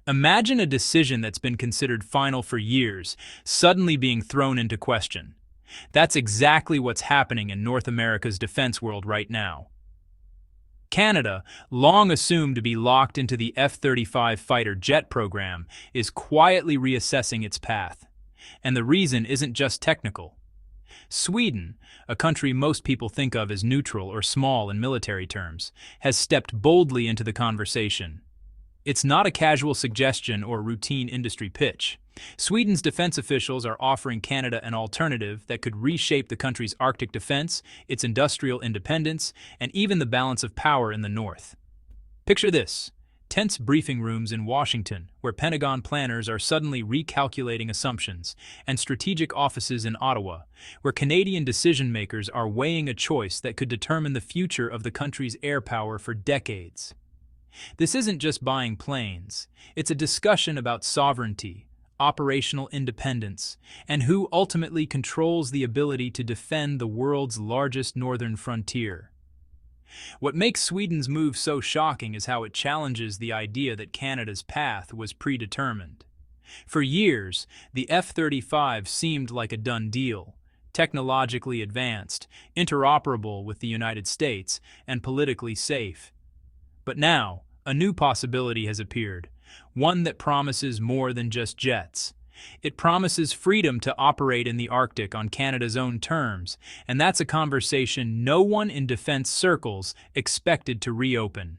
Imagine a decision that's been considered final for years, suddenly being thrown into question. That's exactly what's happening in North America's defense world right now. Canada, long assumed to be locked into the F-35 fighter jet program, is quietly reassessing its path. And the reason isn't just technical. Sweden, a country most people think of as neutral or small in military terms, has stepped boldly into the conversation. It's not a casual suggestion or routine industry pitch. Sweden's defense officials are offering Canada an alternative that could reshape the country's Arctic defense, its industrial independence, and even the balance of power in the north. Picture this: tense briefing rooms in Washington, where Pentagon planners are suddenly recalculating assumptions, and strategic offices in Ottawa, where Canadian decision-makers are weighing a choice that could determine the future of the country's air power for decades. This isn't just buying planes. It's a discussion about sovereignty, operational independence, and who ultimately controls the ability to defend the world's largest northern frontier. What makes Sweden's move so shocking is how it challenges the idea that Canada's path was predetermined. For years, the F-35 seemed like a done deal, technologically advanced, interoperable with the United States, and politically safe. But now, a new possibility has appeared, one that promises more than just jets. It promises freedom to operate in the Arctic on Canada's own terms, and that's a conversation no one in defense circles expected to reopen.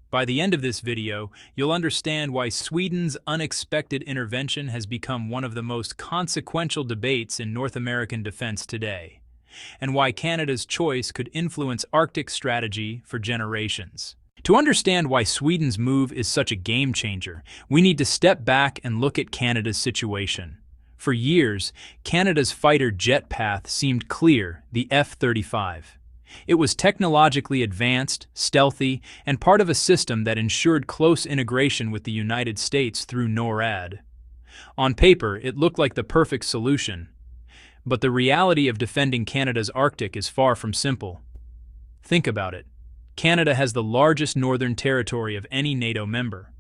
By the end of this video, you'll understand why Sweden's unexpected intervention has become one of the most consequential debates in North American defense today, and why Canada's choice could influence Arctic strategy for generations. To understand why Sweden's move is such a game changer, we need to step back and look at Canada's situation. For years, Canada's fighter jet path seemed clear: the F-35. It was technologically advanced, stealthy, and part of a system that ensured close integration with the United States through NORAD. On paper, it looked like the perfect solution. But the reality of defending Canada's Arctic is far from simple. Think about it. Canada has the largest northern territory of any NATO member.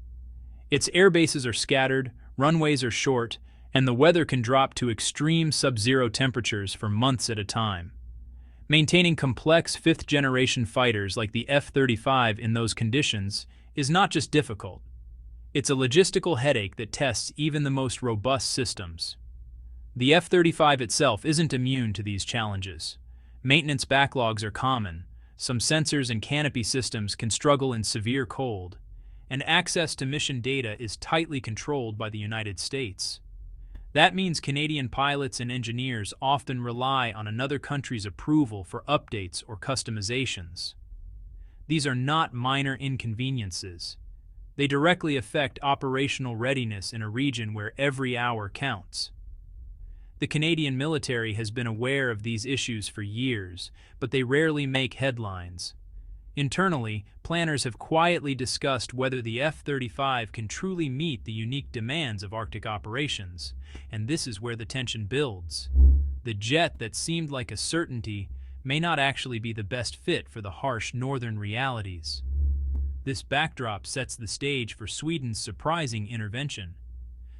Its air bases are scattered, runways are short, and the weather can drop to extreme sub-zero temperatures for months at a time. Maintaining complex fifth-generation fighters like the F-35 in those conditions is not just difficult. It's a logistical headache that tests even the most robust systems. The F-35 itself isn't immune to these challenges. Maintenance backlogs are common. Some sensors and canopy systems can struggle in severe cold, and access to mission data is tightly controlled by the United States. That means Canadian pilots and engineers often rely on another country's approval for updates or customizations. These are not minor inconveniences. They directly affect operational readiness in a region where every hour counts. The Canadian military has been aware of these issues for years, but they rarely make headlines. Internally, planners have quietly discussed whether the F-35 can truly meet the unique demands of Arctic operations, and this is where the tension builds. The jet that seemed like a certainty may not actually be the best fit for the harsh northern realities. This backdrop sets the stage for Sweden's surprising intervention.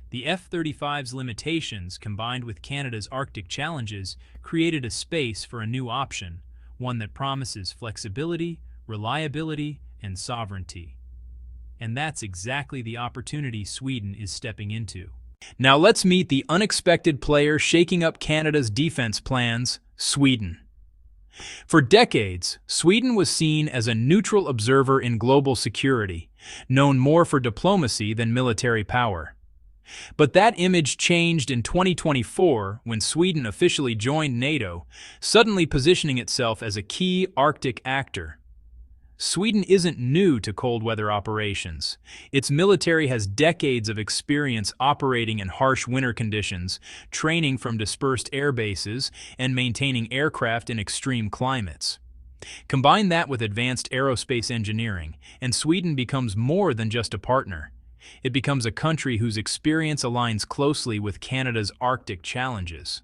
The F-35's limitations, combined with Canada's Arctic challenges, created a space for a new option, one that promises flexibility, reliability, and sovereignty. And that's exactly the opportunity Sweden is stepping into. Now let's meet the unexpected player shaking up Canada's defense plans: Sweden. For decades, Sweden was seen as a neutral observer in global security, known more for diplomacy than military power. But that image changed in 2024 when Sweden officially joined NATO, suddenly positioning itself as a key Arctic actor. Sweden isn't new to cold weather operations. Its military has decades of experience operating in harsh winter conditions, training from dispersed air bases, and maintaining aircraft in extreme climates. Combine that with advanced aerospace engineering, and Sweden becomes more than just a partner. It becomes a country whose experience aligns closely with Canada's Arctic challenges.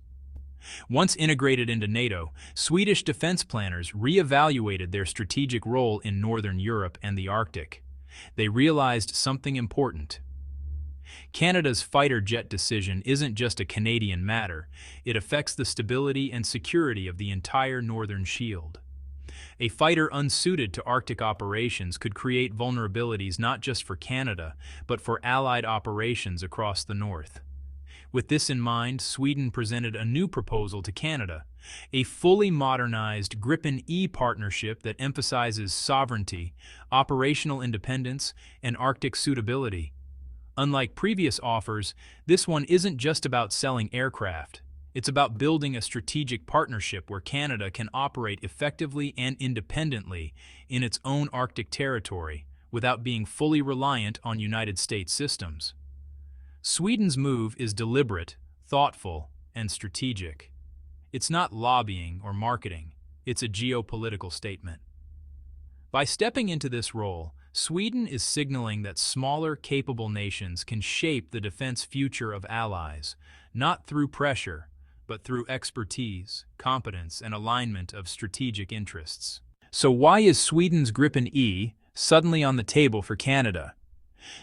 Once integrated into NATO, Swedish defense planners reevaluated their strategic role in Northern Europe and the Arctic. They realized something important. Canada's fighter jet decision isn't just a Canadian matter, it affects the stability and security of the entire Northern Shield. A fighter unsuited to Arctic operations could create vulnerabilities not just for Canada, but for Allied operations across the North. With this in mind, Sweden presented a new proposal to Canada, a fully modernized Gripen-E partnership that emphasizes sovereignty, operational independence, and Arctic suitability. Unlike previous offers, this one isn't just about selling aircraft. It's about building a strategic partnership where Canada can operate effectively and independently in its own Arctic territory without being fully reliant on United States systems. Sweden's move is deliberate, thoughtful, and strategic. It's not lobbying or marketing, it's a geopolitical statement. By stepping into this role, Sweden is signaling that smaller, capable nations can shape the defense future of allies, not through pressure, but through expertise, competence, and alignment of strategic interests. So why is Sweden's Gripen-E suddenly on the table for Canada?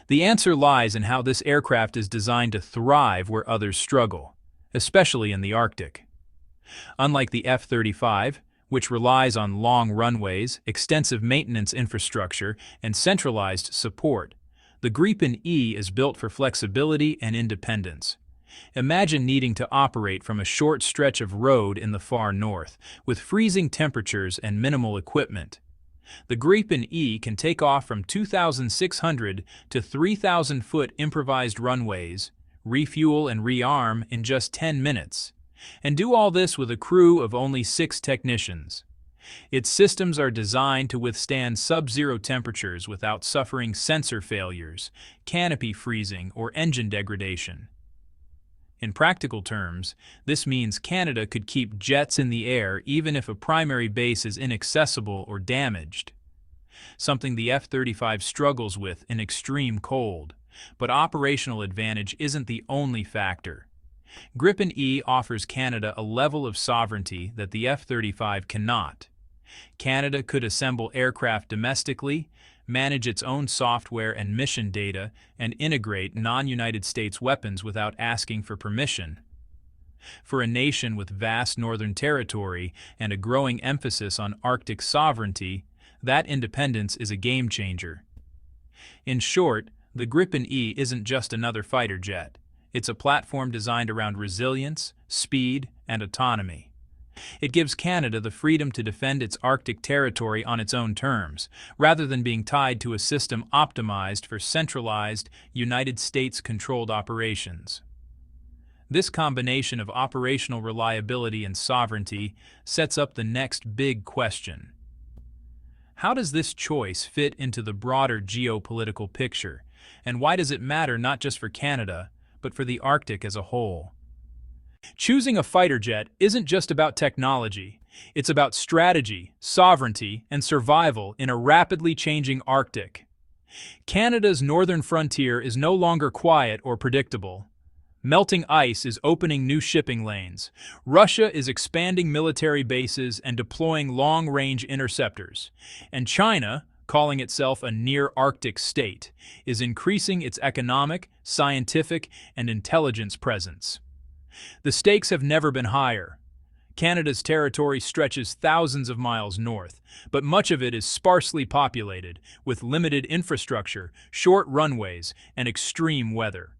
The answer lies in how this aircraft is designed to thrive where others struggle, especially in the Arctic. Unlike the F-35, which relies on long runways, extensive maintenance infrastructure, and centralized support, the Gripen-E is built for flexibility and independence. Imagine needing to operate from a short stretch of road in the far north, with freezing temperatures and minimal equipment. The Gripen-E can take off from 2,600 to 3,000-foot improvised runways, refuel and rearm in just 10 minutes, and do all this with a crew of only 6 technicians. Its systems are designed to withstand sub-zero temperatures without suffering sensor failures, canopy freezing, or engine degradation. In practical terms, this means Canada could keep jets in the air even if a primary base is inaccessible or damaged, something the F-35 struggles with in extreme cold. But operational advantage isn't the only factor. Gripen-E offers Canada a level of sovereignty that the F-35 cannot. Canada could assemble aircraft domestically, manage its own software and mission data, and integrate non-United States weapons without asking for permission. For a nation with vast northern territory and a growing emphasis on Arctic sovereignty, that independence is a game changer. In short, the Gripen-E isn't just another fighter jet. It's a platform designed around resilience, speed, and autonomy. It gives Canada the freedom to defend its Arctic territory on its own terms, rather than being tied to a system optimized for centralized, United States-controlled operations. This combination of operational reliability and sovereignty sets up the next big question. How does this choice fit into the broader geopolitical picture, and why does it matter not just for Canada, but for the Arctic as a whole? Choosing a fighter jet isn't just about technology. It's about strategy, sovereignty, and survival in a rapidly changing Arctic. Canada's northern frontier is no longer quiet or predictable. Melting ice is opening new shipping lanes. Russia is expanding military bases and deploying long-range interceptors. And China, calling itself a near-Arctic state, is increasing its economic, scientific, and intelligence presence. The stakes have never been higher. Canada's territory stretches thousands of miles north, but much of it is sparsely populated, with limited infrastructure, short runways, and extreme weather.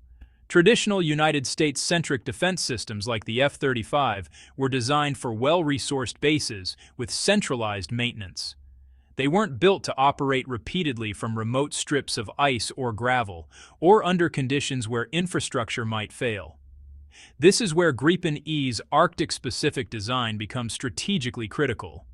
Traditional United States-centric defense systems like the F-35 were designed for well-resourced bases with centralized maintenance. They weren't built to operate repeatedly from remote strips of ice or gravel, or under conditions where infrastructure might fail. This is where Gripen-E's Arctic-specific design becomes strategically critical.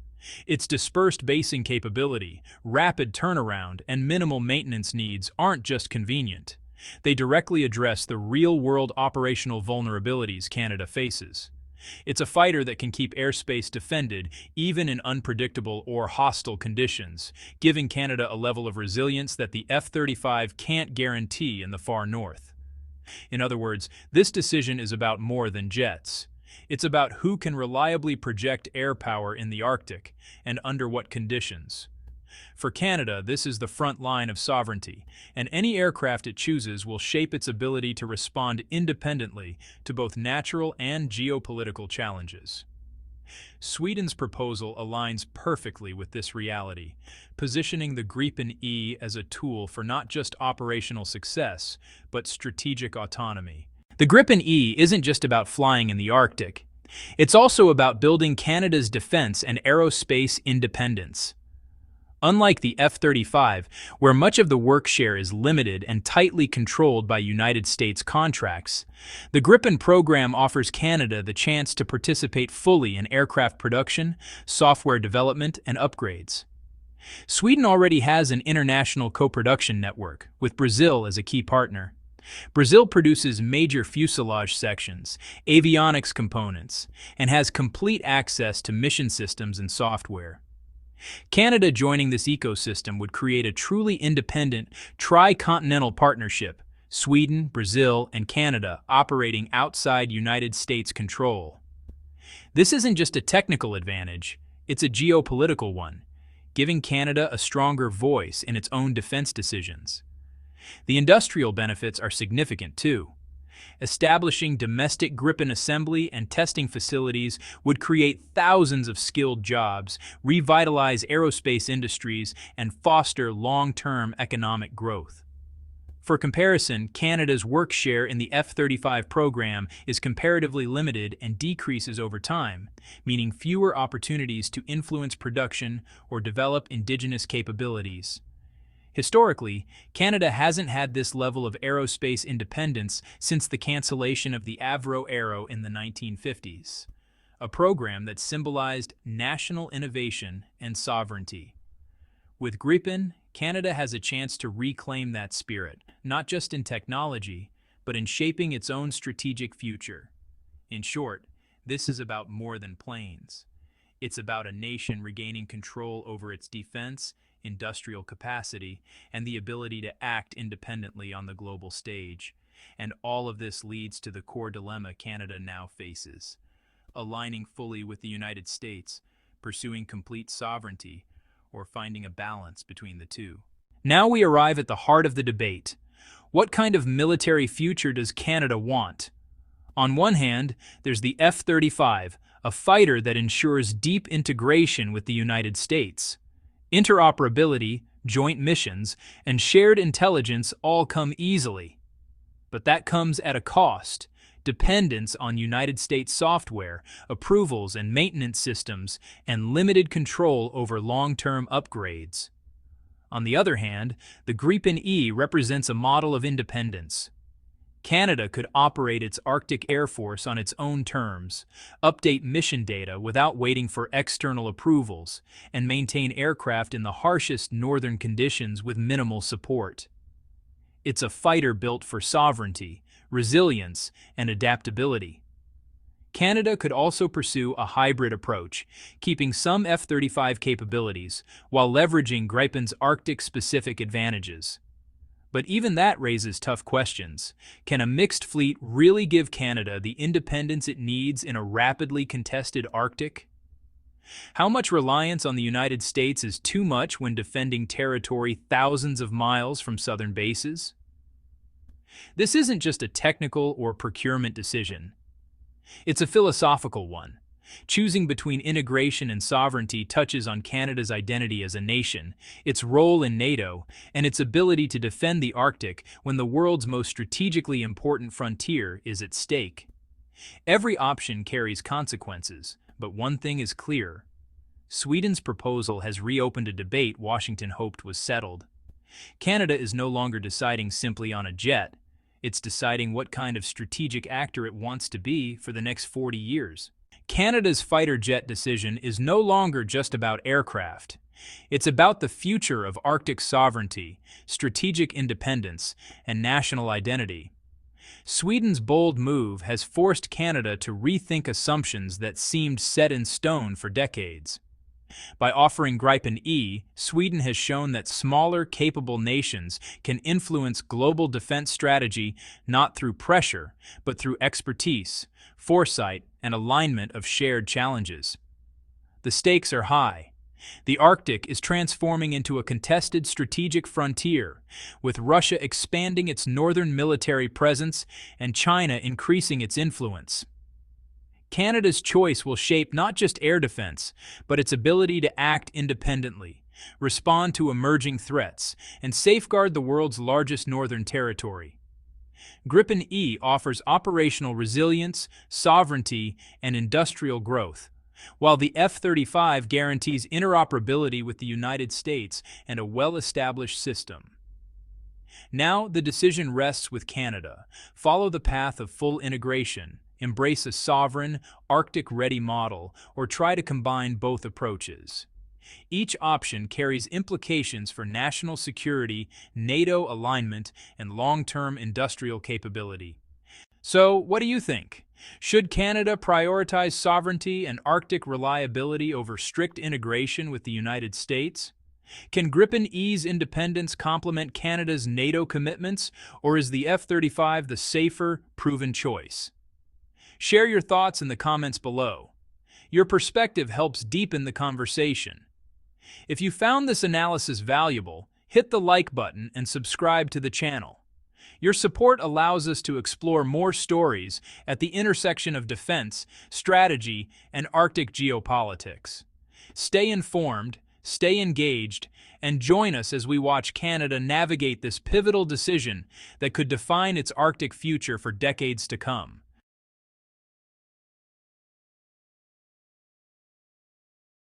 Its dispersed basing capability, rapid turnaround, and minimal maintenance needs aren't just convenient. They directly address the real-world operational vulnerabilities Canada faces. It's a fighter that can keep airspace defended even in unpredictable or hostile conditions, giving Canada a level of resilience that the F-35 can't guarantee in the far north. In other words, this decision is about more than jets. It's about who can reliably project air power in the Arctic and under what conditions. For Canada, this is the front line of sovereignty, and any aircraft it chooses will shape its ability to respond independently to both natural and geopolitical challenges. Sweden's proposal aligns perfectly with this reality, positioning the Gripen E as a tool for not just operational success, but strategic autonomy. The Gripen E isn't just about flying in the Arctic. It's also about building Canada's defense and aerospace independence. Unlike the F-35, where much of the work share is limited and tightly controlled by United States contracts, the Gripen program offers Canada the chance to participate fully in aircraft production, software development, and upgrades. Sweden already has an international co-production network, with Brazil as a key partner. Brazil produces major fuselage sections, avionics components, and has complete access to mission systems and software. Canada joining this ecosystem would create a truly independent, tri-continental partnership, Sweden, Brazil, and Canada operating outside United States control. This isn't just a technical advantage, it's a geopolitical one, giving Canada a stronger voice in its own defense decisions. The industrial benefits are significant too. Establishing domestic Gripen assembly and testing facilities would create thousands of skilled jobs, revitalize aerospace industries, and foster long-term economic growth. For comparison, Canada's work share in the F-35 program is comparatively limited and decreases over time, meaning fewer opportunities to influence production or develop indigenous capabilities. Historically, Canada hasn't had this level of aerospace independence since the cancellation of the Avro Aero in the 1950s, a program that symbolized national innovation and sovereignty. With Gripen, Canada has a chance to reclaim that spirit, not just in technology, but in shaping its own strategic future. In short, this is about more than planes. It's about a nation regaining control over its defense, industrial capacity, and the ability to act independently on the global stage. And all of this leads to the core dilemma Canada now faces: aligning fully with the United States, pursuing complete sovereignty, or finding a balance between the two. Now we arrive at the heart of the debate. What kind of military future does Canada want? On one hand, there's the F-35, a fighter that ensures deep integration with the United States. Interoperability, joint missions, and shared intelligence all come easily. But that comes at a cost: dependence on United States software, approvals and maintenance systems, and limited control over long-term upgrades. On the other hand, the Gripen E represents a model of independence. Canada could operate its Arctic Air Force on its own terms, update mission data without waiting for external approvals, and maintain aircraft in the harshest northern conditions with minimal support. It's a fighter built for sovereignty, resilience, and adaptability. Canada could also pursue a hybrid approach, keeping some F-35 capabilities while leveraging Gripen's Arctic-specific advantages. But even that raises tough questions. Can a mixed fleet really give Canada the independence it needs in a rapidly contested Arctic? How much reliance on the United States is too much when defending territory thousands of miles from southern bases? This isn't just a technical or procurement decision. It's a philosophical one. Choosing between integration and sovereignty touches on Canada's identity as a nation, its role in NATO, and its ability to defend the Arctic when the world's most strategically important frontier is at stake. Every option carries consequences, but one thing is clear: Sweden's proposal has reopened a debate Washington hoped was settled. Canada is no longer deciding simply on a jet. It's deciding what kind of strategic actor it wants to be for the next 40 years. Canada's fighter jet decision is no longer just about aircraft. It's about the future of Arctic sovereignty, strategic independence, and national identity. Sweden's bold move has forced Canada to rethink assumptions that seemed set in stone for decades. By offering Gripen E, Sweden has shown that smaller, capable nations can influence global defense strategy not through pressure, but through expertise, foresight, and alignment of shared challenges. The stakes are high. The Arctic is transforming into a contested strategic frontier, with Russia expanding its northern military presence and China increasing its influence. Canada's choice will shape not just air defense, but its ability to act independently, respond to emerging threats, and safeguard the world's largest northern territory. Gripen E offers operational resilience, sovereignty, and industrial growth, while the F-35 guarantees interoperability with the United States and a well-established system. Now the decision rests with Canada. Follow the path of full integration, embrace a sovereign, Arctic-ready model, or try to combine both approaches. Each option carries implications for national security, NATO alignment, and long-term industrial capability. So, what do you think? Should Canada prioritize sovereignty and Arctic reliability over strict integration with the United States? Can Gripen E's independence complement Canada's NATO commitments, or is the F-35 the safer, proven choice? Share your thoughts in the comments below. Your perspective helps deepen the conversation. If you found this analysis valuable, hit the like button and subscribe to the channel. Your support allows us to explore more stories at the intersection of defense, strategy, and Arctic geopolitics. Stay informed, stay engaged, and join us as we watch Canada navigate this pivotal decision that could define its Arctic future for decades to come.